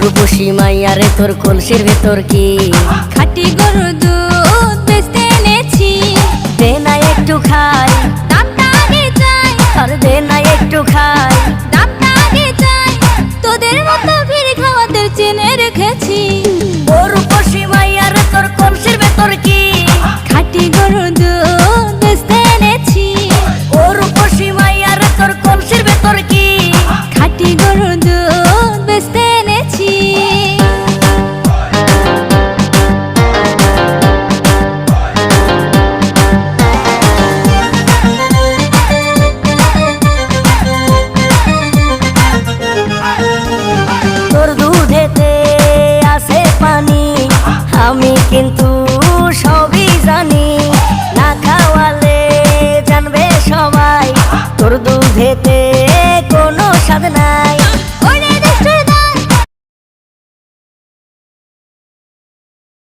রূপসী মাইয়ারে তোর কলসির ভেতর কি খাঁটি গরুর দুধ বেচতে এনেছি। দে না একটু খাই, দামটা আগে চাই, আর দে না একটু খাই। দামটা আগে চাই, তোদের মতো ভিড় খাওয়াদের চেনে রেখেছি। ও রূপসী মাইয়ারে তোর কলসির ভেতর কি খাঁটি গরুর দুধ বেচতে এনেছি। ও রূপসী মাইয়ারে তোর কলসির ভেতর কি খাঁটি গরুর দুধ বেচতে এনেছি। তোর দুধেতে আছে পানি, আমি কিন্তু